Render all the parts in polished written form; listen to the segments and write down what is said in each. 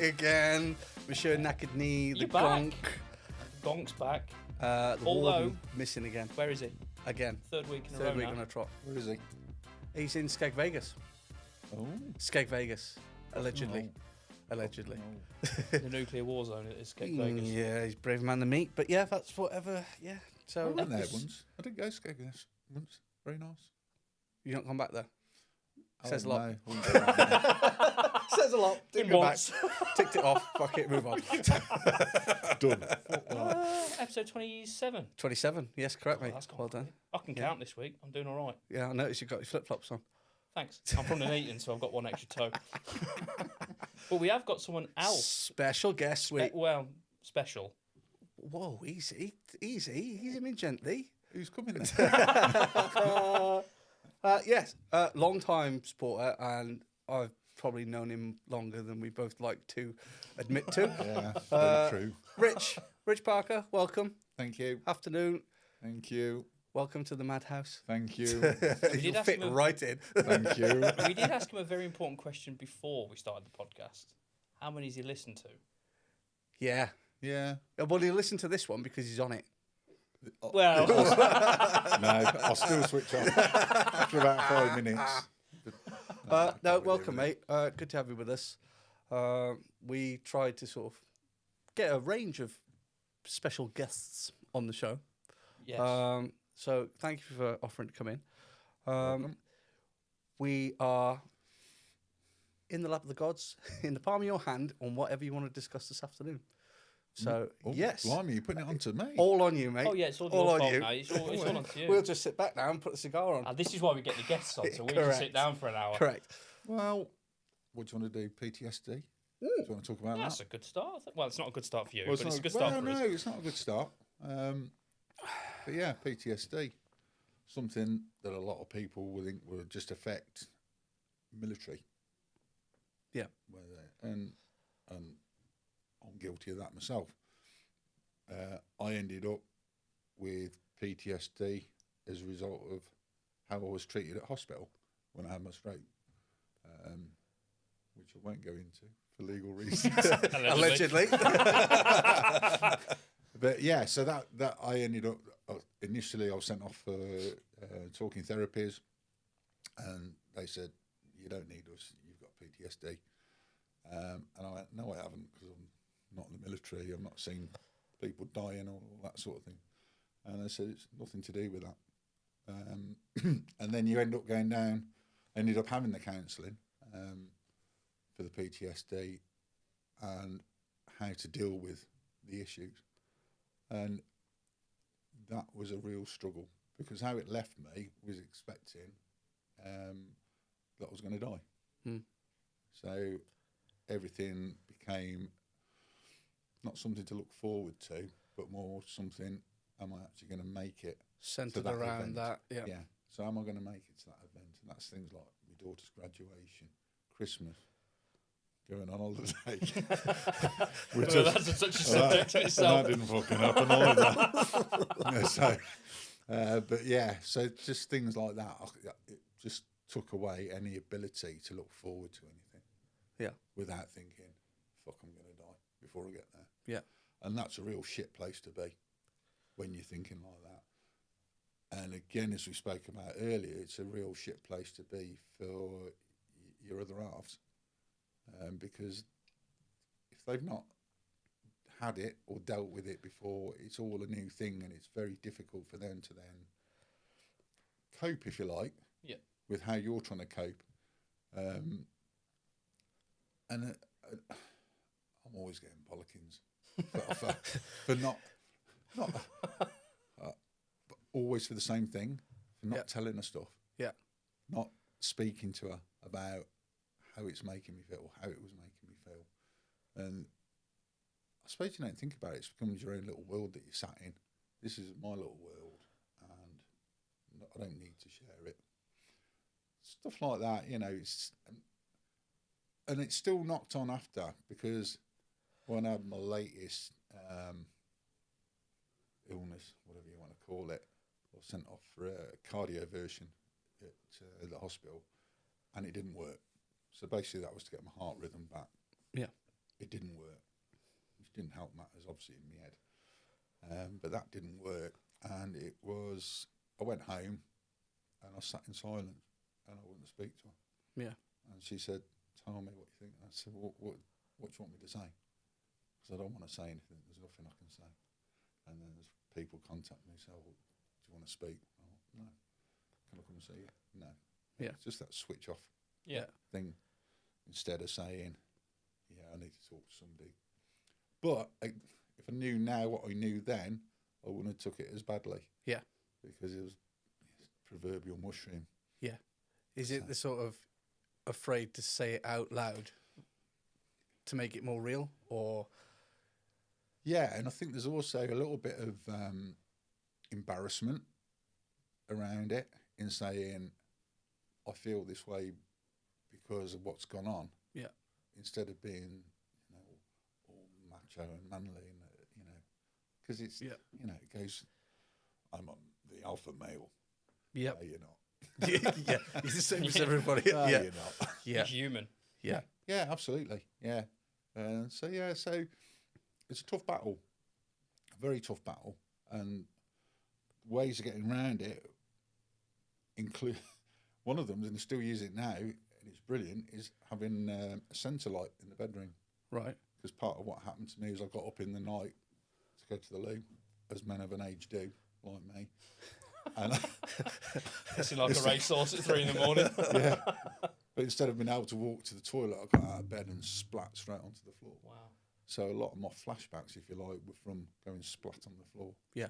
Again, Monsieur Knackered Knee, the You're back. gonk. Gonk's back. The Although- warden missing again. Where is he? Again. Third week in a Third row week now. on a trot. Where is he? He's in Skeg Vegas. Oh. Skeg Vegas. Allegedly. Allegedly. The nuclear war zone is Skeg Vegas. Yeah, he's a brave man to meet. But yeah, that's whatever. Yeah. I So went there once. I did go skating once. Very nice. you don't come back there. Oh, Says a lot. no, wouldn't go back there. Says a lot. Didn't It go back. wants. Ticked it off. Fuck it. Move on. Done. Episode 27. 27. Yes, correct, mate. That's gone Well done. quick. I can count this week. I'm doing all right. Yeah, I noticed you've got your flip flops on. Thanks. I'm from Nuneaton, so I've got one extra toe. But we have got someone else. Special guest week. Well, special. Whoa, easy. Easy. Ease him in gently. Who's coming then? Yes, long time supporter, and I've probably known him longer than we both like to admit to. Yeah, very true. Rich Parker, welcome. Thank you. Afternoon, Thank you. welcome to the Madhouse. Thank you. You'll ask fit him a- right in. Thank you. We did ask him a very important question before we started the podcast. How many has he listened to? Yeah. Yeah. Well, he'll listen to this one because he's on it. Well, No, I'll still switch off after about 5 minutes. No, welcome, mate. Good to have you with us. We tried to sort of get a range of special guests on the show. yes. So thank you for offering to come in. Welcome. We are in the lap of the gods, in the palm of your hand, on whatever you want to discuss this afternoon. So, Oh, yes, Blimey, you're putting it on to me. all on you, mate. Oh, yeah, it's all all your on fault you. now. It's all on to you. We'll just sit back now and put the cigar on. This is why we get the guests on, so we can Correct. sit down for an hour. Correct. Well, what do you want to do? PTSD? Do you want to talk about That's that? a good start. Well, it's not a good start for you, Well, but it's a not- good start well, for us. no, it's not a good start. But yeah, PTSD, something that a lot of people would think would just affect military. Yeah. And I'm guilty of that myself. I ended up with PTSD as a result of how I was treated at hospital when I had my stroke, which I won't go into for legal reasons. Allegedly. But yeah, so that I ended up initially I was sent off for talking therapies, and they said you don't need us, you've got PTSD, and I went no, I haven't, because I'm not in the military, I'm not seeing people dying or all that sort of thing, and they said it's nothing to do with that, and then you end up going down, ended up having the counselling for the PTSD and how to deal with the issues. And that was a real struggle, because how it left me was expecting that I was going to die. Hmm. So everything became not something to look forward to, but more something, am I actually going to make it? Centered that around event? that. Yeah. Yeah. So am I going to make it to that event? And that's things like my daughter's graduation, Christmas, going on holiday. Well, that's such a subject to And itself. that didn't fucking happen either. No, so, but yeah, so just things like that. It just took away any ability to look forward to anything. Yeah. Without thinking, fuck, I'm going to die before I get there. Yeah. And that's a real shit place to be when you're thinking like that. And again, as we spoke about earlier, it's a real shit place to be for your other halves. Because if they've not had it or dealt with it before, it's all a new thing, and it's very difficult for them to then cope, if you like, Yeah. with how you're trying to cope. And I'm always getting bollockings for not but always for the same thing, for not telling her stuff, not speaking to her about how it's making me feel, or how it was making me feel. And I suppose you don't think about it, it becomes your own little world that you're sat in. This is my little world, and I don't need to share it. Stuff like that, you know, and it's still knocked on after, because when I had my latest illness, whatever you want to call it, I was sent off for a cardioversion at the hospital, and it didn't work. So basically that was to get my heart rhythm back. Yeah. it didn't work, which didn't help matters, obviously, in my head. But that didn't work. And it was, I went home and I sat in silence and I wouldn't speak to her. Yeah. And she said, tell me what you think. I said, what do you want me to say? Because I don't want to say anything. There's nothing I can say. And then there's people contact me and say, well, do you want to speak? Oh, no. Can I come and see you? No. Yeah. It's just that switch off Yeah. thing instead of saying, yeah, I need to talk to somebody. But if I knew now what I knew then, I wouldn't have took it as badly. Yeah. Because it was proverbial mushroom. Yeah. Is it the sort of afraid to say it out loud to make it more real, or? Yeah, and I think there's also a little bit of embarrassment around it in saying, I feel this way because of what's gone on. Yeah. Instead of being, all macho and manly, and because it's, it goes, I'm the alpha male. Yeah. No, you're not. Yeah. He's the same as everybody. No, Yeah. you're not. Yeah. He's human. Yeah. Yeah, absolutely. Yeah. So it's a tough battle, a very tough battle, and ways of getting around it include one of them, and I still use it now, and it's brilliant, is having a centre light in the bedroom. Right. Because part of what happened to me is I got up in the night to go to the loo, as men of an age do, like me. And It's like a racehorse at 3 a.m. yeah. But instead of being able to walk to the toilet, I got out of bed and splat straight onto the floor. Wow. So a lot of my flashbacks, if you like, were from going splat on the floor. Yeah.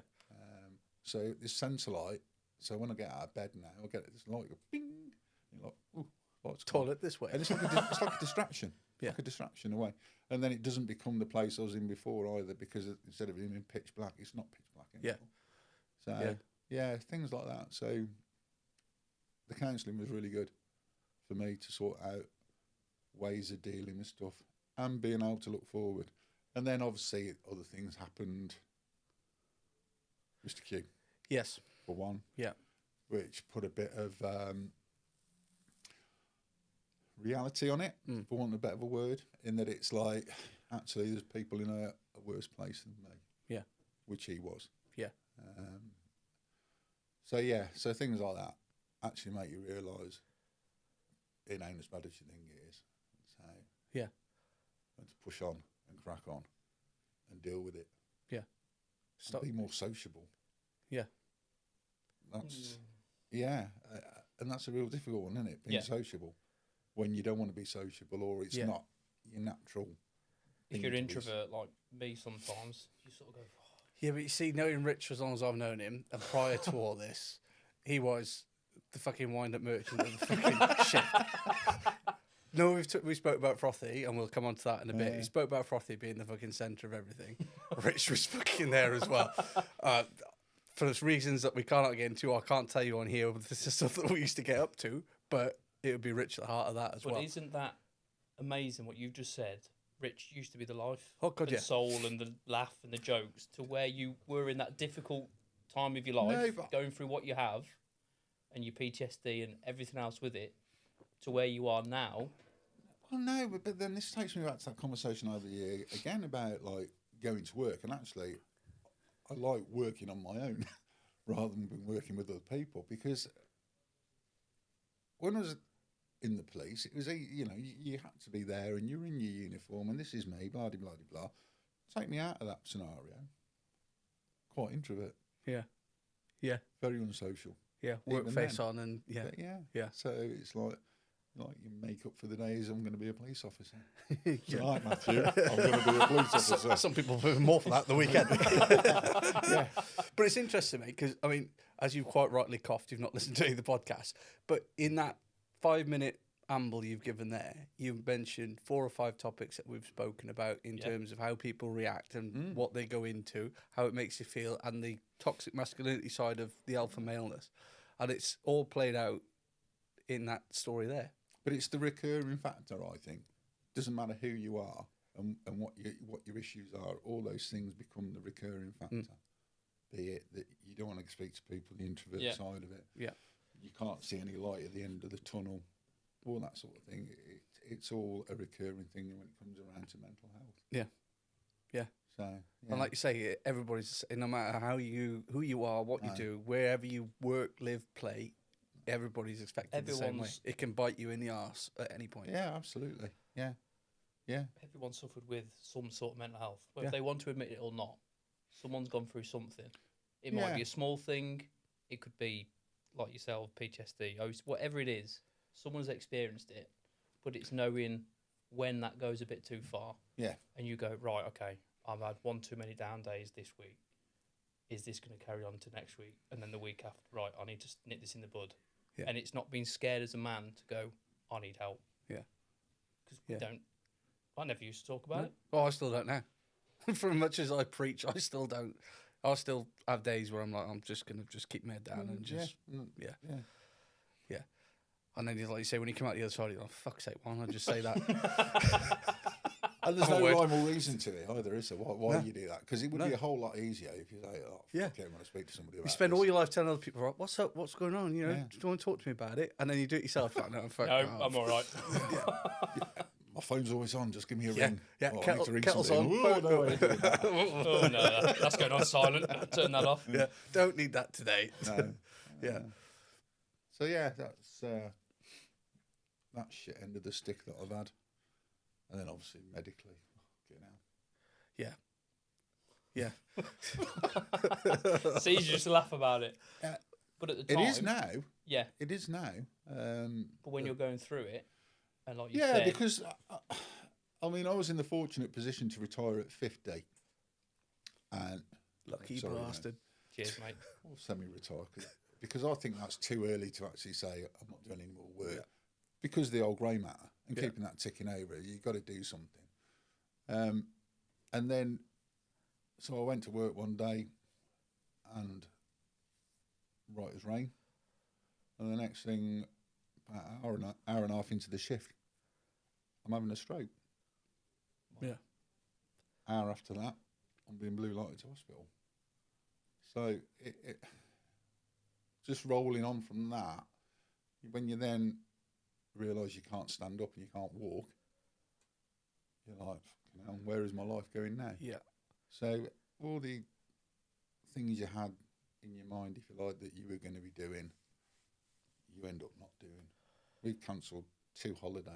So this centre light, so when I get out of bed now, I get this light, go bing, and you're like, ooh, what's Toilet this way. And it's like a distraction. Yeah. Like a distraction away. And then it doesn't become the place I was in before either, because instead of it being pitch black, it's not pitch black anymore. Yeah. So, yeah, things like that. So the counselling was really good for me to sort out ways of dealing with stuff and being able to look forward. And then obviously other things happened. Mr. Q, Yes. for one. Yeah. Which put a bit of reality on it, for want of a better word, in that it's like, actually there's people in a worse place than me. Yeah. Which he was. Yeah. So things like that actually make you realise it ain't as bad as you think it is. So Yeah. and to push on and crack on and deal with it. Yeah. Stop. Be more sociable. Yeah. That's and that's a real difficult one, isn't it? Being sociable when you don't want to be sociable, or it's not your natural. If you're an introvert like me, sometimes you sort of go. Oh. Yeah, but you see, knowing Rich as long as I've known him, and prior to all this, he was the fucking wind-up merchant of the fucking shit. No, we spoke about Frothy, and we'll come on to that in a bit. He spoke about Frothy being the fucking centre of everything. Rich was fucking there as well. For those reasons that we cannot get into, I can't tell you on here, but this is stuff that we used to get up to, but it would be Rich at the heart of that as well. But isn't that amazing what you've just said? Rich used to be the life, the soul, and the laugh and the jokes, to where you were in that difficult time of your life, going through what you have, and your PTSD and everything else with it, to where you are now. Well, no, but then this takes me back to that conversation over the year again about like going to work, and actually, I like working on my own rather than working with other people, because when I was in the police, it was you had to be there and you're in your uniform and this is me, blah blah blah blah. Take me out of that scenario. Quite introvert. Yeah. Yeah. Very unsocial. Yeah. Work face on and yeah. So it's like you make up for the days I'm going to be a police officer. Yeah. Tonight, Matthew, I'm going to be a police officer. Some people put more for that the weekend. Yeah. But it's interesting, mate, because, I mean, as you quite rightly coughed, you've not listened to any of the podcast, but in that 5-minute amble you've given there, you've mentioned 4 or 5 topics that we've spoken about in terms of how people react and what they go into, how it makes you feel, and the toxic masculinity side of the alpha maleness. And it's all played out in that story there. But it's the recurring factor, I think. Doesn't matter who you are and what your issues are, all those things become the recurring factor. Be it that you don't want to speak to people, the introvert side of it. Yeah. You can't see any light at the end of the tunnel. all that sort of thing. It's all a recurring thing when it comes around to mental health. Yeah. So, And like you say, everybody's, no matter who you are, what you do, wherever you work, live, play, everybody's expected the same way. It can bite you in the arse at any point. Yeah, absolutely. Yeah. Everyone suffered with some sort of mental health. Whether they want to admit it or not, someone's gone through something. It might be a small thing. It could be, like yourself, PTSD, whatever it is. Someone's experienced it, but it's knowing when that goes a bit too far. Yeah. And you go, right, okay, I've had one too many down days this week. Is this going to carry on to next week? And then the week after, right, I need to nip this in the bud. Yeah. And it's not being scared as a man to go, I need help. Yeah. Because we don't. I never used to talk about it. Oh, I still don't now. For as much as I preach, I still don't. I still have days where I'm like, I'm just going to just keep my head down and just, yeah. And then, like you say, when you come out the other side, you're like, fuck's sake, why don't I just say that? And there's no rhyme or reason to it either, is there? Why you do that? Because it would be a whole lot easier if you say, oh, fuck it, I'm going to speak to somebody about You spend this. all your life telling other people, right, what's up, what's going on? You know, do you want to talk to me about it? And then you do it yourself. Like, no, I'm all right. My phone's always on, just give me a ring. Yeah, I need to ring kettle's somebody. on. Oh, no, I ain't doing that. Oh, no, that's going on silent. Turn that off. Yeah, don't need that today. No. Yeah. So, yeah, that's that shit end of the stick that I've had. And then, obviously, medically. Yeah. It's easy just to laugh about it. But at the time... It is now. Yeah. It is now. But when you're going through it, and like you said... Yeah, because, I mean, I was in the fortunate position to retire at 50. And... Lucky bastard. Cheers, mate. Or semi-retire. Because I think that's too early to actually say, I'm not doing any more work. Yeah. Because of the old grey matter and keeping that ticking over, you've got to do something. And then... So I went to work one day and right as rain. And the next thing, about an hour and a half into the shift, I'm having a stroke. Yeah. Hour after that, I'm being blue lighted to hospital. So it just rolling on from that, when you then realise you can't stand up and you can't walk, you're like, where is my life going now? Yeah. So all the things you had in your mind, if you like, that you were going to be doing, you end up not doing. We've cancelled 2 holidays,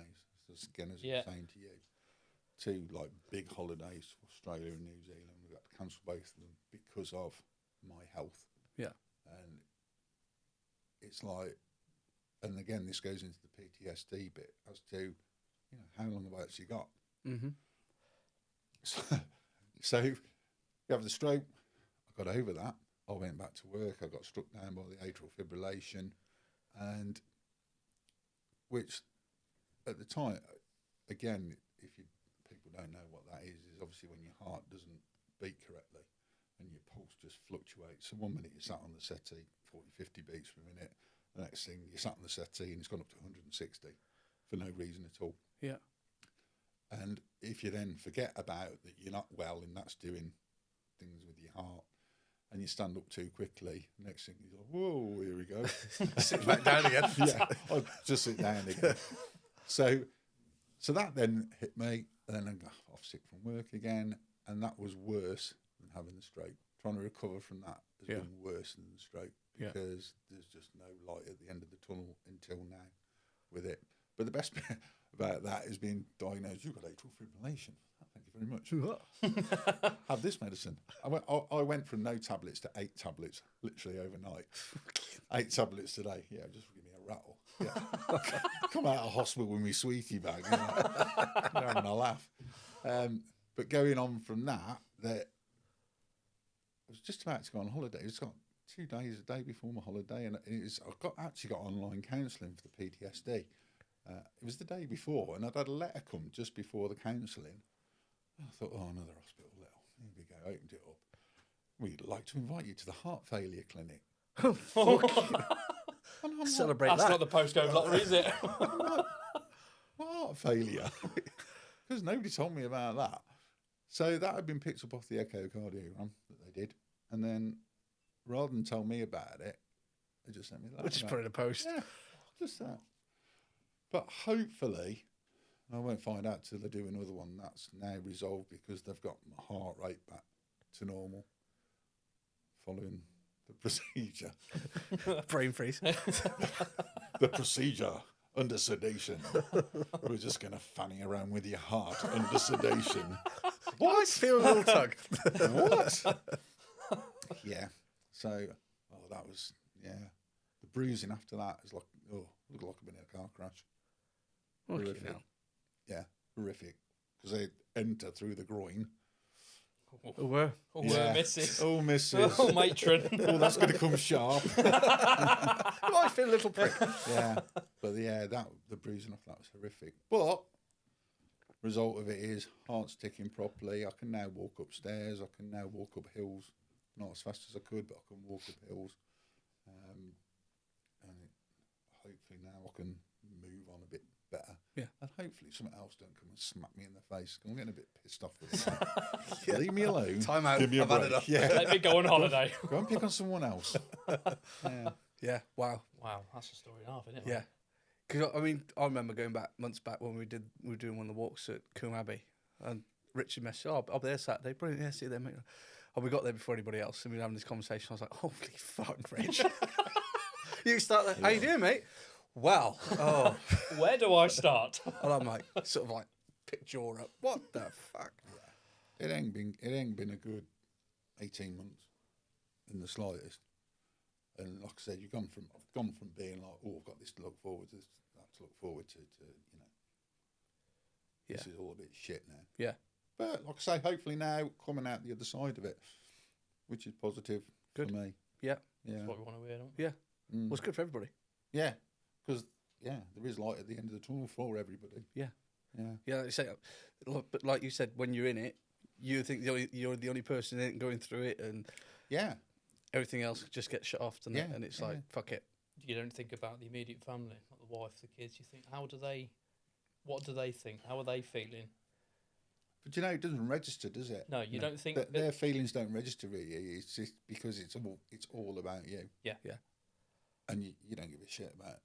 as again as I was saying to you, 2 like big holidays for Australia and New Zealand. We've got to cancel both of them because of my health. Yeah. And it's like, and again, this goes into the PTSD bit as to, how long have I actually got? Mm-hmm. So you have the stroke. I got over that. I went back to work. I got struck down by the atrial fibrillation, and which at the time, again, if people don't know what that is obviously when your heart doesn't beat correctly and your pulse just fluctuates. So 1 minute you're sat on the settee, 40, 50 beats per minute. The next thing you're sat on the settee and it's gone up to 160 for no reason at all. Yeah. And if you then forget about that you're not well and that's doing things with your heart, and you stand up too quickly, next thing you're like, whoa, here we go. Sit back down again. Yeah, I'll just sit down again. So that then hit me, and then I got off sick from work again, and that was worse than having the stroke. Trying to recover from that has been worse than the stroke because there's just no light at the end of the tunnel until now with it. But the best bit about that is being diagnosed. You've got atrial fibrillation. Thank you very much. Have this medicine. I went from no tablets to 8 tablets, literally overnight. 8 tablets today. Yeah, just give me a rattle. Yeah. Come out of hospital with me sweetie bag. You're having a laugh. But going on from that, I was just about to go on holiday. It's got 2 days, a day before my holiday, and I actually got online counselling for the PTSD. It was the day before, and I'd had a letter come just before the counselling. I thought, another hospital letter. Here we go, opened it up. We'd like to invite you to the heart failure clinic. Oh, fuck. Celebrate That's that. not the postcode lottery, is it? What heart failure? Because nobody told me about that. So that had been picked up off the echocardiogram that they did. And then rather than tell me about it, they just sent me that. We'll just put it in a post. Yeah, just that. But hopefully, I won't find out till they do another one. That's now resolved because they've got my heart rate back to normal following the procedure. Brain freeze. The procedure under sedation. We're just going to fanny around with your heart under sedation. What? Feel a little tug. What? Yeah. So, that was, The bruising after that is like, looked like I've been in a car crash. Horrific. Hell. Yeah, horrific. Because they enter through the groin. Were. Missus. Oh, missus. Oh, matron. Oh, that's going to come sharp. I feel a little prick. Yeah. But the bruising off that was horrific. But result of it is heart's ticking properly. I can now walk upstairs. I can now walk up hills. Not as fast as I could, but I can walk up hills. And hopefully now I can move on a bit better. Yeah. And hopefully something else don't come and smack me in the face. I'm getting a bit pissed off with it. Leave me alone. Time out. Give me a I've had break. enough. Yeah. Let me go on holiday. Go and pick on someone else. Yeah. Yeah. Wow. Wow, that's a story and a half, isn't it? Yeah. Because I remember going back months back when we were doing one of the walks at Coombe Abbey, and Richard messaged, I'll be there Saturday. Brilliant. Yeah, see you there, mate. And we got there before anybody else, and we were having this conversation. I was like, holy fuck, Rich. You start there. How you doing, mate? Well, Where do I start? and I'm like, sort of like, pick jaw up. What the fuck? It ain't been a good 18 months in the slightest. And like I said, I've gone from being like, I've got this to look forward to, that to look forward to this is all a bit shit now. Yeah. But like I say, hopefully now coming out the other side of it, which is positive for me. Yeah. Yeah. That's what we want to hear, don't we? Yeah. Well, it's good for everybody. Yeah. Because there is light at the end of the tunnel for everybody. Yeah. Yeah. Yeah, like you say, but like you said, when you're in it, you think you're the only person in it going through it, and Yeah. everything else just gets shut off, doesn't it? And it's like, fuck it. You don't think about the immediate family, like the wife, the kids. You think, what do they think? How are they feeling? But it doesn't register, does it? No, you don't think that their feelings don't register really. It's just because it's all about you. Yeah. Yeah. And you don't give a shit about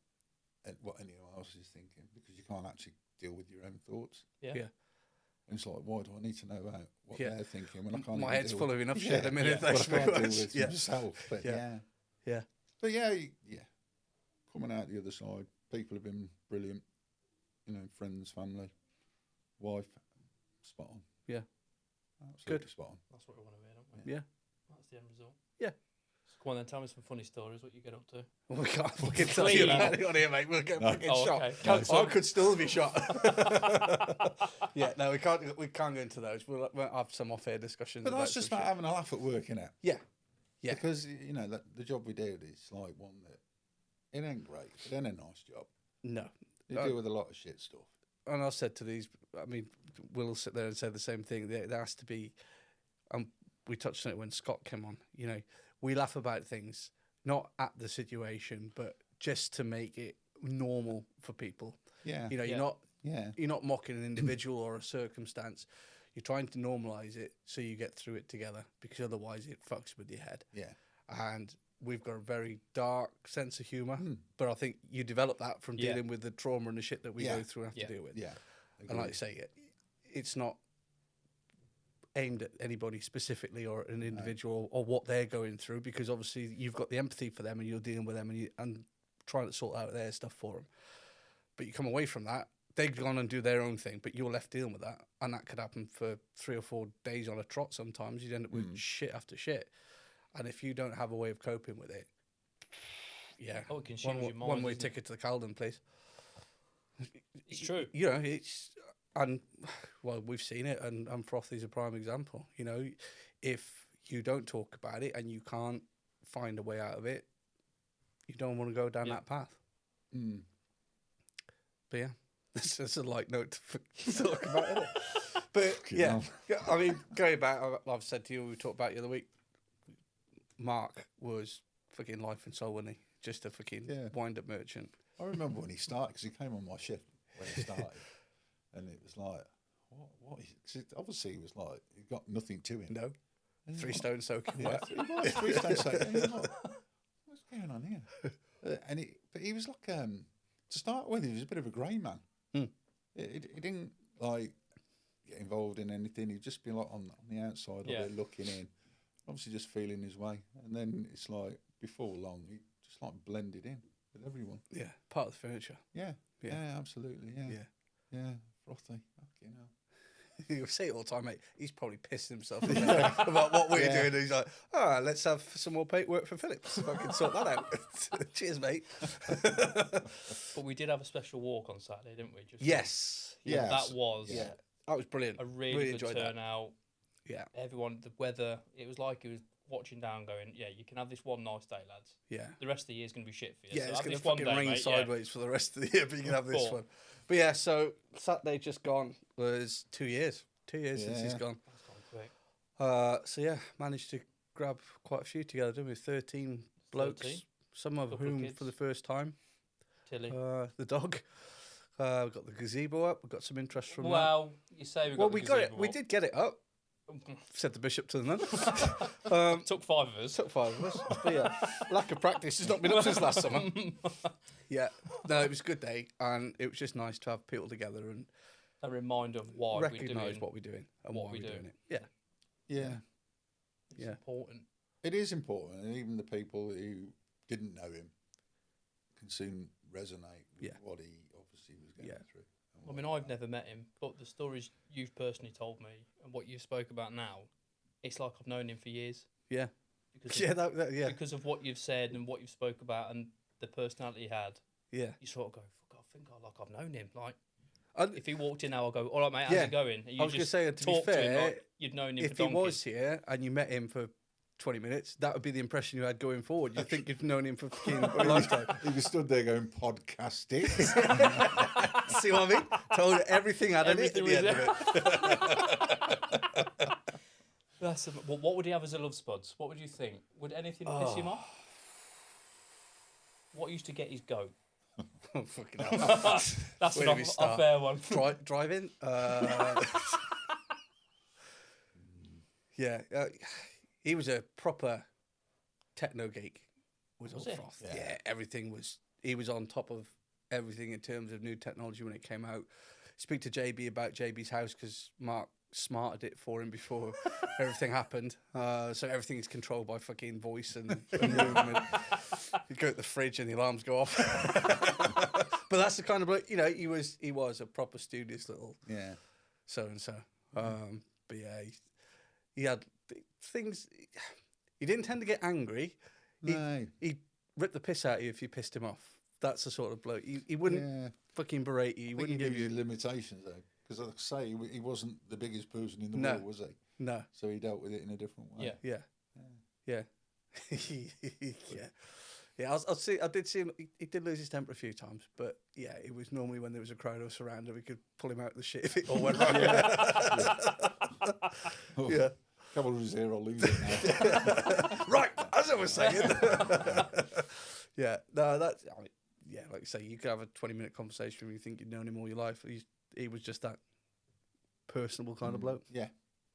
what anyone else is thinking because you can't actually deal with your own thoughts. Yeah. Yeah. And it's like, why do I need to know about what Yeah. they're thinking when I can't? My even head's deal full with- of enough Yeah, shit at the minute. But I Thanks can't very deal much. with Yeah. myself. But Yeah. But yeah. Coming out the other side, people have been brilliant. Friends, family, wife, spot on. Yeah. Absolutely Good. spot on. That's what we want to hear, don't we? Yeah. That's the end result. Yeah. So come on then, tell me some funny stories, what you get up to. Well, we can't fucking tell you about it on here, mate. We'll get fucking shot. Okay. I could still be shot. Yeah, no, we can't. We can't go into those. We'll have some off-air discussions. But that's just some about shit. having a laugh at work, innit? Yeah. Yeah. Because the job we do is like one that it ain't great. It ain't a nice job. No. You deal with a lot of shit stuff. And I said to these, I mean, we'll sit there and say the same thing. There has to be, we touched on it when Scott came on. We laugh about things, not at the situation, but just to make it normal for people. Yeah. You're not mocking an individual or a circumstance. You're trying to normalise it so you get through it together, because otherwise it fucks with your head. Yeah. And we've got a very dark sense of humour, but I think you develop that from dealing with the trauma and the shit that we go through and have to deal with. Yeah. And like I say, it's not aimed at anybody specifically or an individual or what they're going through, because obviously you've got the empathy for them and you're dealing with them and trying to sort out their stuff for them. But you come away from that, they've gone and do their own thing, but you're left dealing with that. And that could happen for 3 or 4 days on a trot sometimes. You'd end up with shit after shit. And if you don't have a way of coping with it, it consumes your mind. One-way doesn't it? ticket to the Calden, please. It's true. We've seen it, and Frothy's a prime example. If you don't talk about it and you can't find a way out of it, you don't want to go down that path. But yeah, it's a light note to talk about, isn't it? But yeah, I mean, going back, I've said to you, we talked about the other week, Mark was fucking life and soul, wasn't he? Just a fucking wind-up merchant. I remember when he started, because he came on my shift when he started, and it was like, what is it? 'Cause obviously, he was like, he got nothing to him. No. And 3 like, stones soaking wet. He was 3 stones soaking. And you're like, what's going on here? But he was like, to start with, he was a bit of a grey man. Mm. He didn't like get involved in anything. He'd just be like on the outside of it, looking in, obviously just feeling his way. And then it's like before long, he just like blended in with everyone. Yeah, part of the furniture. Yeah, absolutely. Yeah, frothy. Fucking hell. You say it all the time, mate. He's probably pissing himself about what we're doing. He's like, let's have some more paperwork for Phillips. If I can sort that out. Cheers, mate. But we did have a special walk on Saturday, didn't we? Yes. That was That was brilliant. a really good enjoyed turnout. That. Yeah. Everyone, the weather, it was like he was watching down going, you can have this one nice day, lads. Yeah. The rest of the year's going to be shit for you. Yeah, so it's have going to this one fucking day, rain mate, sideways for the rest of the year, but you can have this But- one. But yeah, so Saturday just gone was 2 years. 2 years since he's gone. That's gone quick. So yeah, managed to grab quite a few together, didn't we? 13 blokes, 13. some of Couple of whom kids. for the first time. Tilly. The dog. We've got the gazebo up. We've got some interest from that. Well, you say we got Well, the we got it. gazebo We up. did get it up. Said the bishop to the nun. Took 5 of us. Took 5 of us. But yeah, lack of practice has not been up since last summer. Yeah, no, it was a good day, and it was just nice to have people together and A reminder of why we're doing recognise what we're doing and why we're doing it. Yeah, Yeah. It's Yeah. important. It is important, and even the people who didn't know him can soon resonate with what he obviously was going through. I mean, I've never met him, but the stories you've personally told me and what you spoke about now, it's like I've known him for years. yeah, Because yeah, of, because of what you've said and what you've spoke about and the personality he had. yeah. You sort of go, fuck, I think I've known him. Like, And if he walked in now, I'll go, all right, mate, how's Yeah. it going? And you I was going to say, to be talk to him fair, like you'd known him if for he donkeys. was here and you met him for 20 minutes, that would be the impression you had going forward. You'd think you'd known him for fucking a lifetime. He was stood there going, podcasting. See what I mean? Told you everything had Everything it at the was end of it. That's well, what would he have as a love spuds? What would you think? Would anything piss him off? What used to get his goat? Oh, fucking hell. That's Where an do we start? fair one. Driving? Yeah. He was a proper techno geek. Was all Was he? froth. Yeah, everything was... He was on top of everything in terms of new technology when it came out. Speak to JB about JB's house because Mark smarted it for him before everything happened. So everything is controlled by fucking voice and movement. You go to the fridge and the alarms go off. But that's the kind of bloke, you know, he was a proper studious little so-and-so. But yeah, he had things... He didn't tend to get angry. No. He'd rip the piss out of you if you pissed him off. That's the sort of bloke. He wouldn't fucking berate you. He wouldn't give you... limitations, though. Because, like I say, he wasn't the biggest person in the No. world, was he? No. So he dealt with it in a different way. Yeah. Yeah. Yeah, I'll see. I did see him. He did lose his temper a few times, but yeah, it was normally when there was a crowd of us around and we could pull him out of the shit if it all went wrong. Oh, Yeah. Couple of us here, I'll lose it now. Right, as I was saying. Yeah, no, that's. I mean, yeah, like you say, you could have a 20-minute conversation when you think you've known him all your life. He was just that personable kind of bloke. Yeah.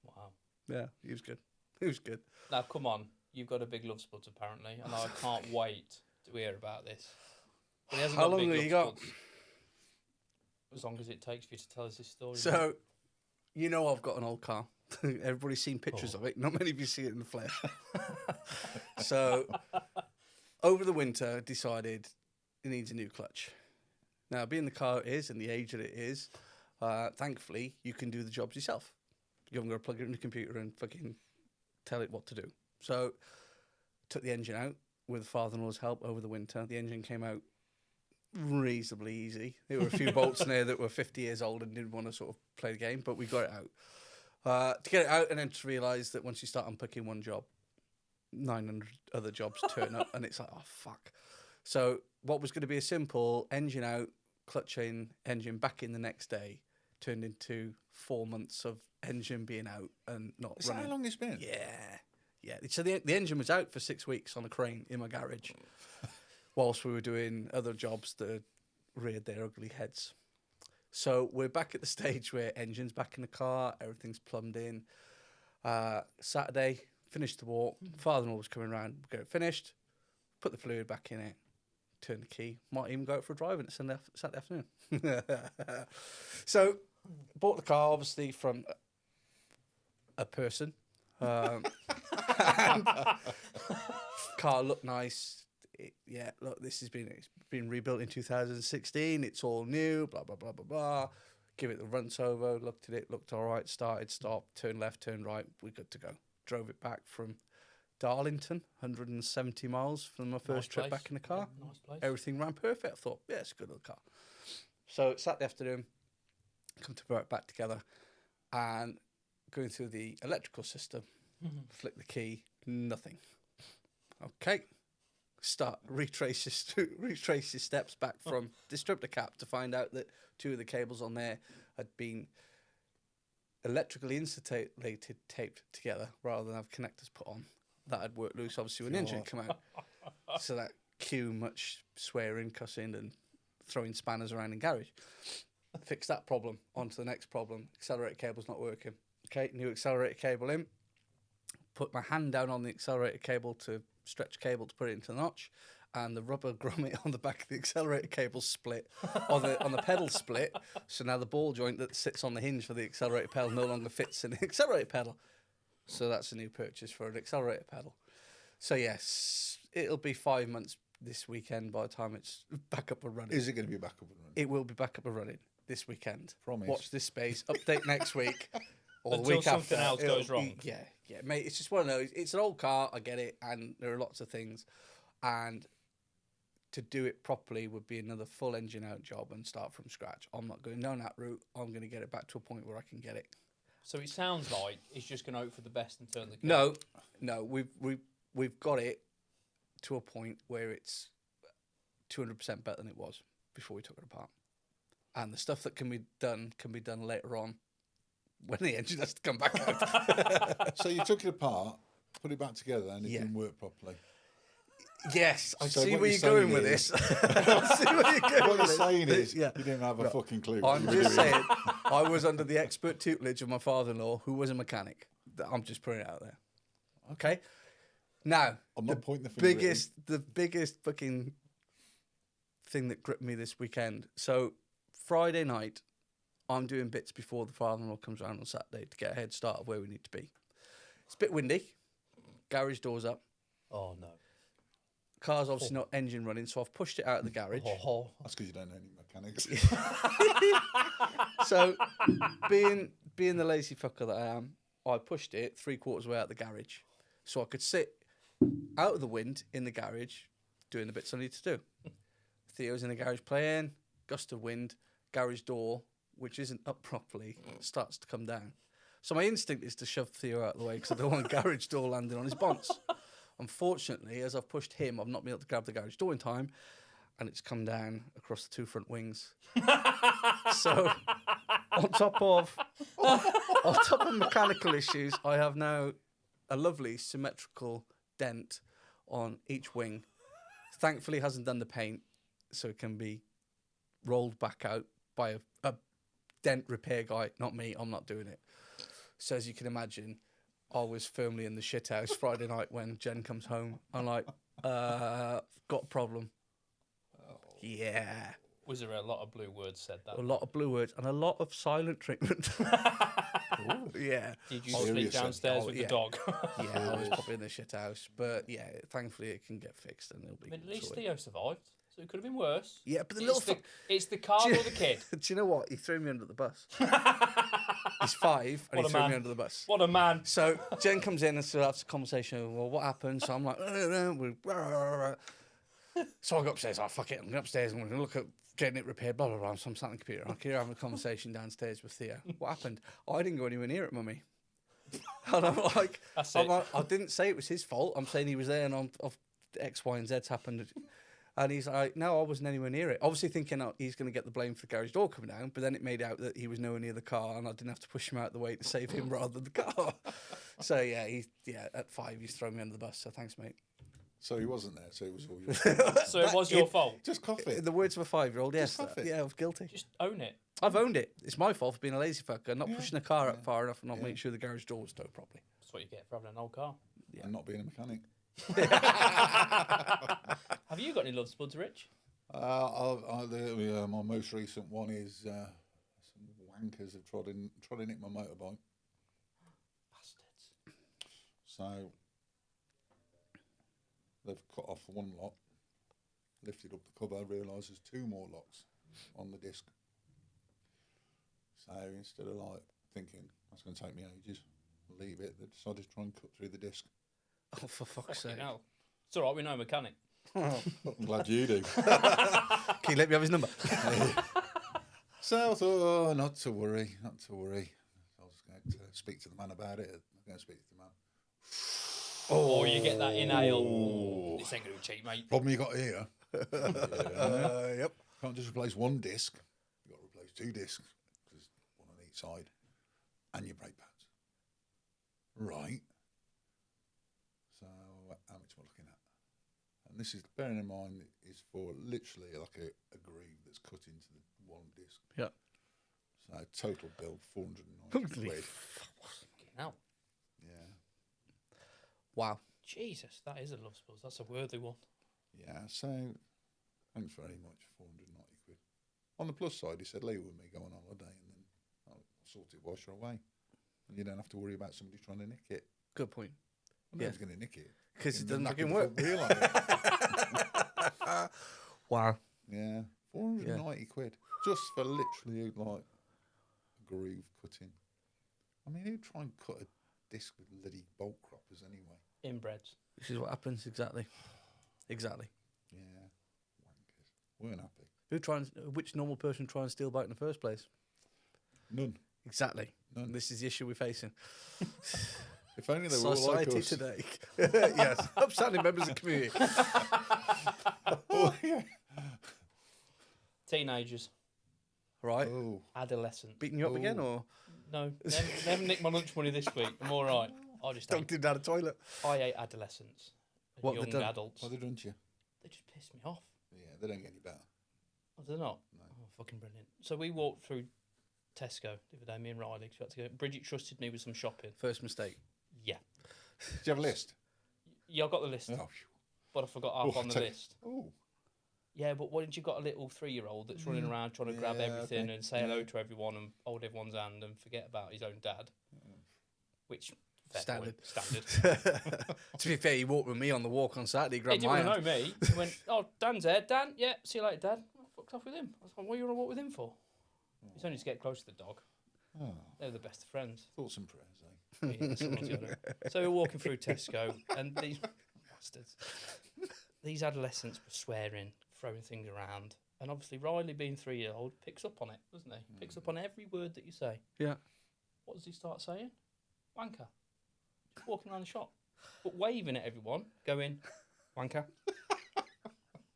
Wow. Yeah, he was good. He was good. Now, come on. You've got a big love spuds, apparently, and I can't wait to hear about this. But he hasn't How got long big have you love got? spuds. As long as it takes for you to tell us this story. So, you know, I've got an old car. Everybody's seen pictures of it. Not many of you see it in the flesh. So, over the winter, decided it needs a new clutch. Now, being the car it is and the age that it is, thankfully, you can do the jobs yourself. You haven't got to plug it in the computer and fucking tell it what to do. So, took the engine out with father-in-law's help over the winter. The engine came out reasonably easy. There were a few bolts in there that were 50 years old and didn't want to sort of play the game, but we got it out. To get it out and then to realise that once you start unpicking one job, 900 other jobs turn up and it's like, oh, fuck. So what was going to be a simple engine out, clutch in, engine back in the next day turned into 4 months of engine being out and not Is that running. how long it's been? Yeah. So the engine was out for 6 weeks on a crane in my garage whilst we were doing other jobs that reared their ugly heads. So we're back at the stage where engine's back in the car, everything's plumbed in. Saturday, finished the walk. Father-in-law was coming around, we got it finished, put the fluid back in it, turn the key, might even go out for a drive on a Saturday afternoon. So, bought the car obviously from a person. And car looked nice. Look, it's been rebuilt in 2016. It's all new. Blah blah blah blah blah. Give it the once over. Looked at it. Looked all right. Started. Stopped. Turn left. Turn right. We're good to go. Drove it back from Darlington, 170 miles from my first trip back in the car. Yeah, nice place. Everything ran perfect. I thought, yeah, it's a good little car. So Saturday afternoon, come to work back together, and going through the electrical system, flick the key, nothing. Okay, retrace your steps back from disrupt the cap to find out that 2 of the cables on there had been electrically insulated, taped together rather than have connectors put on. That had worked loose, obviously, when the engine came out. So that cue much swearing, cussing, and throwing spanners around in garage. Fix that problem. On to the next problem. Accelerator cable's not working. Okay, new accelerator cable in. Put my hand down on the accelerator cable to stretch cable to put it into the notch, and the rubber grommet on the back of the accelerator cable split, on the pedal split. So now the ball joint that sits on the hinge for the accelerator pedal no longer fits in the accelerator pedal. So that's a new purchase for an accelerator pedal. So yes, it'll be 5 months this weekend by the time it's back up and running. Is it going to be back up and running? It will be back up and running this weekend. Promise. Watch this space. Update next week. Or the Until week something after. else goes wrong. Yeah, mate. It's just one of those. It's an old car. I get it, and there are lots of things, and to do it properly would be another full engine out job and start from scratch. I'm not going down that route. I'm going to get it back to a point where I can get it. So it sounds like he's just going to hope for the best and turn the key. No. We've got it to a point where it's 200% better than it was before we took it apart, and the stuff that can be done later on when the engine has to come back out. So you took it apart, put it back together, and it didn't work properly. Yes, I So see what where you're you're going saying with is- this. I see where you're going What with you're this. saying is, Yeah. you didn't have a fucking clue. I'm just saying, I was under the expert tutelage of my father-in-law, who was a mechanic. I'm just putting it out there. Okay? Now, I'm not pointing the finger at the biggest fucking thing that gripped me this weekend. So, Friday night, I'm doing bits before the father-in-law comes around on Saturday to get a head start of where we need to be. It's a bit windy. Garage door's up. Oh, no. Car's obviously not engine running, so I've pushed it out of the garage. That's because you don't know any mechanics. So, being the lazy fucker that I am, I pushed it 3/4 way out the garage, so I could sit out of the wind in the garage doing the bits I need to do. Theo's in the garage playing, gust of wind, garage door, which isn't up properly, starts to come down. So my instinct is to shove Theo out of the way because I don't want garage door landing on his bonce. Unfortunately, as I've pushed him, I've not been able to grab the garage door in time, and it's come down across the 2 front wings. So, on top of mechanical issues, I have now a lovely symmetrical dent on each wing. Thankfully, it hasn't done the paint, so it can be rolled back out by a dent repair guy, not me. I'm not doing it. So, as you can imagine, I was firmly in the shit house Friday night when Jen comes home. I'm like, got a problem. Yeah. Was there a lot of blue words said that? A lot of blue words and a lot of silent treatment. Yeah. Did you sleep downstairs with the dog? Yeah, I was probably in the shit house. But yeah, thancefully it can get fixed and it'll be I mean, at least sorted. Theo survived, so it could have been worse. Yeah, but the It's little it's the car or the kid. Do you know what? He threw me under the bus. He's 5 and What he a threw man. me under the bus. What a man. So Jen comes in and so has a conversation. Well, what happened? So I'm like, so I go upstairs. Oh, fuck it. I'm going upstairs. I'm going to look at getting it repaired. Blah blah blah. So I'm sat on the computer. I'm here having a conversation downstairs with Theo. What happened? Oh, I didn't go anywhere near it, mummy. And I'm like, I didn't say it was his fault. I'm saying he was there and of X, Y, and Z's happened. And he's like, no, I wasn't anywhere near it. Obviously thinking he's going to get the blame for the garage door coming down, but then it made out that he was nowhere near the car and I didn't have to push him out of the way to save him rather than the car. So, yeah, at 5, he's thrown me under the bus. So, thanks, mate. So he wasn't there, so it was all your fault. So it was your fault. Just cough it. In the words of a 5-year-old, yes. cough it. Yeah, I was guilty. Just own it. I've owned it. It's my fault for being a lazy fucker, not pushing the car up far enough and not making sure the garage door was towed properly. That's what you get for having an old car. And not being a mechanic. Have you got any love spuds, Rich? My most recent one is some wankers have trod in my motorbike. Bastards. So they've cut off one lock, lifted up the cover, realised there's two more locks on the disc. So instead of like thinking that's going to take me ages, leave it, they decided to try and cut through the disc. Oh, for fuck's sake. Fucking hell. It's all right, we know a mechanic. I'm glad you do. Can you let me have his number? So I thought, oh, not to worry. I was going to speak to the man about it. I'm going to speak to the man. Oh, you get that inhale. This ain't going to be cheap, mate. Problem you got here. Yep. Can't just replace one disc. You've got to replace two discs. Because one on each side. And your brake pads. Right. So how much am I looking at? And this is, bearing in mind, is for literally like a groove that's cut into the one disc. Yeah. So total bill, 490 quid. Fucking hell. Yeah. Wow. Jesus, that is a love spud. That's a worthy one. Yeah, so thanks very much, 490 quid. On the plus side, he said, leave it with me, go on holiday, and then I'll sort it whilst you're away. And you don't have to worry about somebody trying to nick it. Good point. No one's going to nick it. Because it Fucking doesn't knacker fucking the work. front wheel on it. Wow. Yeah, 490 quid. Just for literally like a groove cutting. I mean, who'd try and cut a disc with bloody bolt croppers anyway? Inbreds. This is what happens, exactly. Exactly. Yeah, wankers. Weren't happy. Which normal person try and steal bike in the first place? None. Exactly. None. This is the issue we're facing. If only they were all like Society us. today. Yes. Upstanding members of the community. Oh, yeah. Teenagers. Right. Oh, Adolescents. Beating you up again or No, never nicked my lunch money this week. I'm all right. I just dunked him down the toilet? I hate adolescents. And What have they young done? adults. why they done to you? They just piss me off. Yeah, they don't get any better. Oh, they're not? No. Oh, fucking brilliant. So we walked through Tesco the other day, me and Riley. 'Cause we had to go. Bridget trusted me with some shopping. First mistake. Yeah. Do you have a list? Yeah, I got the list, Oh, but I forgot half on the list. Oh, Yeah, but why didn't you got a little 3-year-old that's running around trying to grab Yeah, everything okay. and say hello Yeah. to everyone and hold everyone's hand and forget about his own dad? Which fair Standard. point, standard. To be fair, he walked with me on the walk on Saturday, He grabbed didn't my want hand. to know me. He went, "Oh, Dan's there. Dan, yeah, see you later, Dad." I fucked off with him. I was like, "What are you on a walk with him for?" It's only to get close to the dog. oh, They're the best of friends. thoughts and prayers, eh? Yeah, someone's gotta. So we're walking through Tesco, and these bastards, these adolescents were swearing, throwing things around, and obviously Riley, being 3-year-old, picks up on it, doesn't he? Picks up on every word that you say. Yeah. What does he start saying? Wanker. Just walking around the shop, but waving at everyone, going, wanker,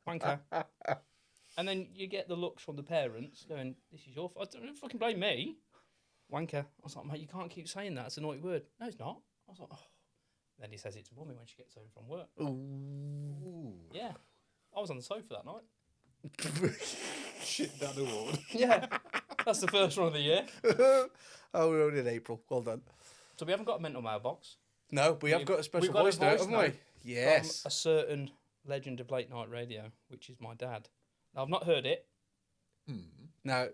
wanker. And then you get the looks from the parents going, "This is your fault. Don't fucking blame me." Wanker. I was like, "Mate, you can't keep saying that. It's a naughty word." "No, it's not." I was like, "Oh." Then he says it to Mummy when she gets home from work. Ooh. Yeah. I was on the sofa that night. Shit dad award. Yeah. That's the first one of the year. Oh, we're only in April. Well done. So we haven't got a mental mailbox. No, we have got a special we've got a voice note, voice haven't note we? Yes. From a certain legend of late night radio, which is my dad. Now, I've not heard it. Now,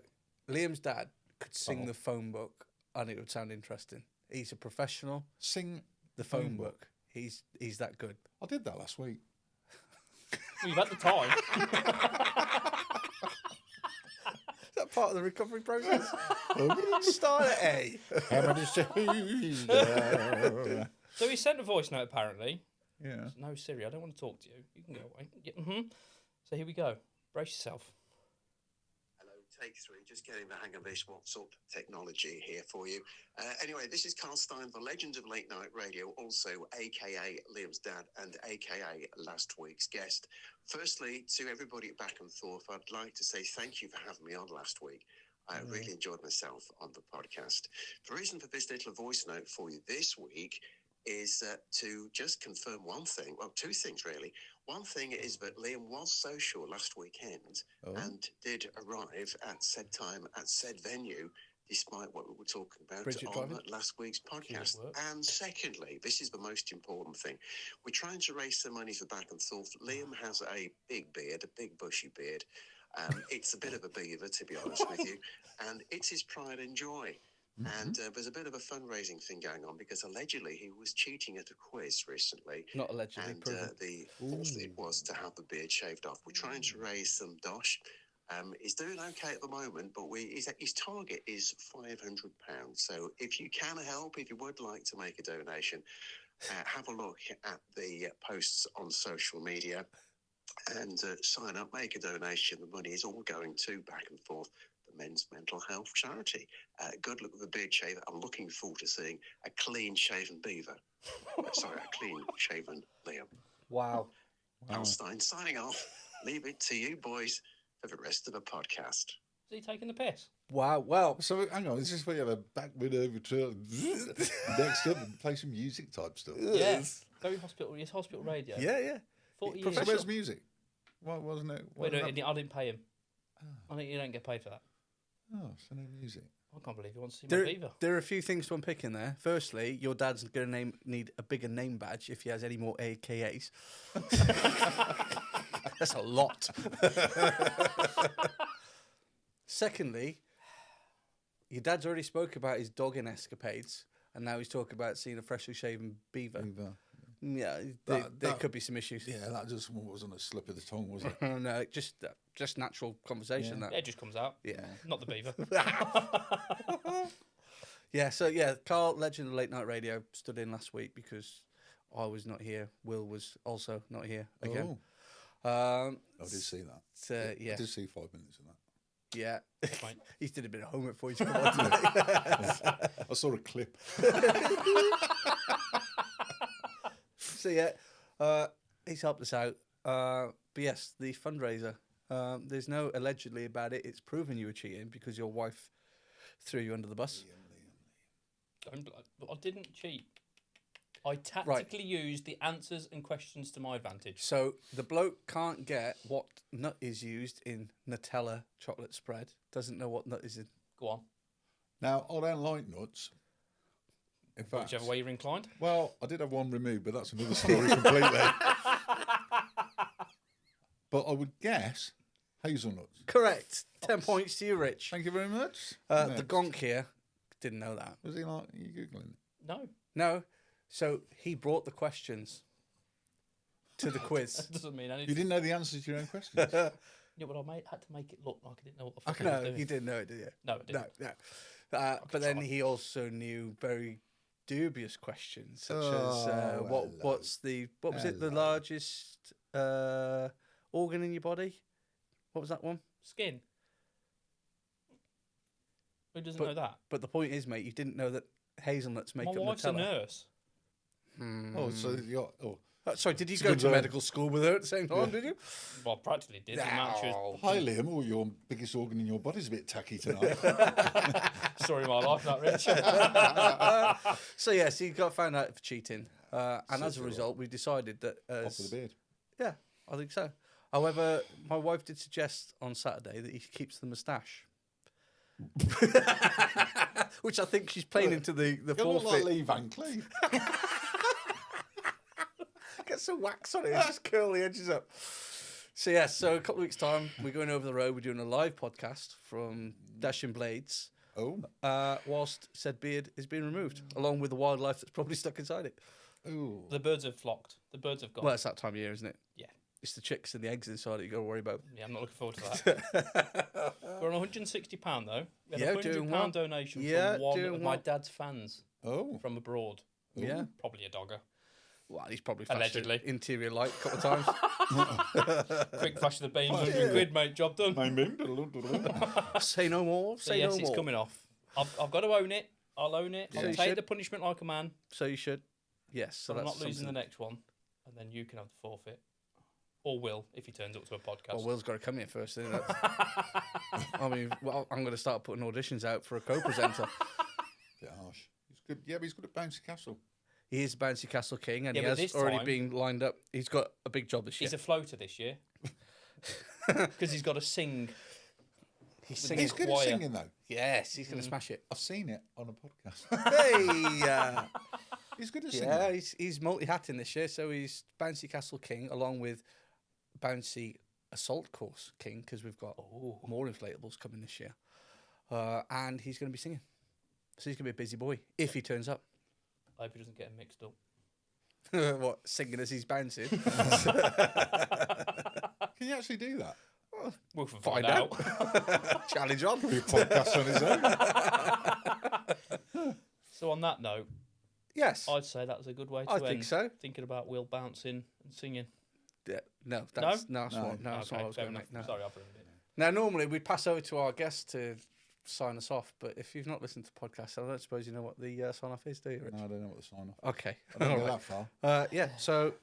Liam's dad could sing Oh. the phone book and it would sound interesting. He's a professional. Sing. The phone book. He's that good. I did that last week. We've had the time. Is that part of the recovery process? Start at A. So he sent a voice note, apparently. Yeah. "No, Siri, I don't want to talk to you. You can go away." Yeah, So here we go. Brace yourself. Hello, take 3. Just getting the hang of this WhatsApp technology here for you. Anyway, this is Carl Stein, the legend of late night radio, also AKA Liam's dad and AKA last week's guest. Firstly, to everybody at Back and Forth, I'd like to say thank you for having me on last week. I really enjoyed myself on the podcast. The reason for this little voice note for you this week is to just confirm one thing. Well, two things, really. One thing is that Liam was social last weekend and did arrive at said time at said venue despite what we were talking about Bridget on driving? last week's podcast. work. And secondly, this is the most important thing. We're trying to raise some money for Back and Forth. Liam has a big beard, a big bushy beard. It's a bit of a beaver, to be honest with you, and it's his pride and joy. And there's a bit of a fundraising thing going on because allegedly he was cheating at a quiz recently. Not allegedly, And proven. the fourth it was to have the beard shaved off. We're trying to raise some dosh. He's doing okay at the moment, but his target is £500. So if you can help, if you would like to make a donation, have a look at the posts on social media and sign up, make a donation. The money is all going to Back and Forth, the men's mental health charity. Good luck with the beard shave. I'm looking forward to seeing a clean-shaven beaver. Sorry, a clean-shaven Liam. Wow. Al Stein signing off. Leave it to you boys for the rest of the podcast. Is he taking the piss? Wow. Well, So hang on, is this where you have a backward overturn next up and play some music type stuff? Yes. Very hospital. It's hospital radio. yeah. 40 years. So where's music? Why wasn't it? Wait, no, I didn't pay him. I think you don't get paid for that. Oh, so no music. I can't believe he wants to see my beaver. There are a few things to unpick in there. Firstly, your dad's going to need a bigger name badge if he has any more AKAs. That's a lot. Secondly, your dad's already spoke about his dogging escapades, and now he's talking about seeing a freshly shaven beaver. Yeah, there could be some issues. Yeah, that just wasn't a slip of the tongue, was it? No, just natural conversation. Yeah. That It just comes out. Yeah. Not the beaver. Yeah, so yeah, Carl, legend of late night radio, stood in last week because I was not here. Will was also not here again. I did see that. So, yeah, I did see 5 minutes of that. yeah. Right. He's did a bit of homework for you to come on today. I saw a clip. So yeah, he's helped us out. But yes, the fundraiser. There's no allegedly about it. It's proven you were cheating because your wife threw you under the bus. I didn't cheat. I tactically used the answers and questions to my advantage. So the bloke can't get what nut is used in Nutella chocolate spread. Doesn't know what nut is in. Go on. Now, I don't like nuts. In fact, Whichever way you're inclined. well, I did have one removed, but that's another story completely. But I would guess hazelnuts. Correct. 10 points to you, Rich. Thank you very much. The Next. gonk here didn't know that. Was he like, are you Googling? No. No. So he brought the questions to the quiz. That doesn't mean You anything. didn't know the answers to your own questions. Yeah, but I had to make it look like I didn't know what the fuck I was No, doing. you didn't know it, did you? No, I didn't. No. But then he also knew very dubious questions, such Oh, as what was it? The Hello. largest organ in your body? What was that one? Skin. Who doesn't know that? But the point is, mate, you didn't know that hazelnuts make My up wife's Nutella. a nurse. Oh, so you're... Oh. Sorry, did you It's go good to zone. medical school with her at the same time? Did you? Well, practically did. The amount she was Hi, Liam. Oh, your biggest organ in your body's a bit tacky tonight. story of my life, that Rich. So yes, he got found out for cheating, and So as a did I. result, we decided that Off with the beard. yeah, I think so. However, my wife did suggest on Saturday that he keeps the moustache, which I think she's playing into the You look forfeit. like Lee Van Cleef. Get some wax on it, and just curl the edges up. So yeah, so a couple of weeks' time, we're going over the road. We're doing a live podcast from Dashing Blades, Oh. whilst said beard is being removed, along with the wildlife that's probably stuck inside it. Ooh. The birds have flocked. The birds have gone. Well, it's that time of year, isn't it? Yeah. It's the chicks and the eggs inside it you got to worry about. Yeah, I'm not looking forward to that. We're on £160 though. We had Yeah, a £100 doing well. donation Yeah, from one doing of my well. dad's fans Oh. from abroad. Yeah. Probably a dogger. Well, he's probably flashed Allegedly. the interior light a couple of times. Quick flash of the beams, 100 quid, mate, job done. Say no more. So Say yes, no it's more. coming off. I've got to own it. I'll own it. Yeah, I'll you take should. the punishment like a man. So you should. Yes. So So I'm that's not losing the something. next one. And then you can have the forfeit. Or Will, if he turns up to a podcast. Well, Will's got to come here first. Isn't it? I mean, well, I'm going to start putting auditions out for a co-presenter. Bit harsh. He's good. Yeah, but he's good at Bouncy Castle. He is Bouncy Castle King, and Yeah, he but has this already time- been lined up. He's got a big job this year. He's a floater this year. Because he's got to sing. He's With singing. He's good at choir. singing though. Yes, he's going to smash it. I've seen it on a podcast. Hey, He's good at singing. yeah, he's multi-hatting this year. So he's Bouncy Castle King along with Bouncy Assault Course King because we've got more inflatables coming this year, and he's going to be singing. So he's going to be a busy boy if he turns up. I hope he doesn't get him mixed up. What, singing as he's bouncing? Can you actually do that? We'll Find out. Challenge on. Your podcast on his own. So on that note, Yes. I'd say that was a good way to I end. think so. Thinking about Will bouncing and singing. Yeah, no, that's not No. what I was Okay, going fair to enough. make. No. Sorry, I've ruined it. Now, normally we'd pass over to our guest to sign us off, but if you've not listened to the podcast, I don't suppose you know what the sign off is, do you, Rich? No, I don't know what the sign off. Okay. I don't All go right. that far. Yeah, so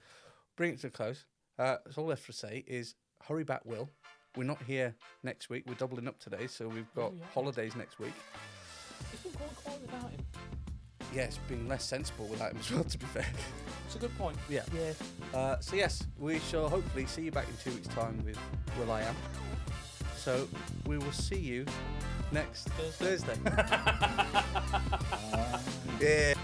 bring it to a close. That's all left to say is hurry back, Will. We're not here next week. We're doubling up today, so we've got holidays next week. It's been quite quiet without him. Yeah, it's been less sensible without him as well, to be fair. It's a good point. Yeah. So yes, we shall hopefully see you back in 2 weeks' time with Will I Am. So we will see you next Thursday. Yeah.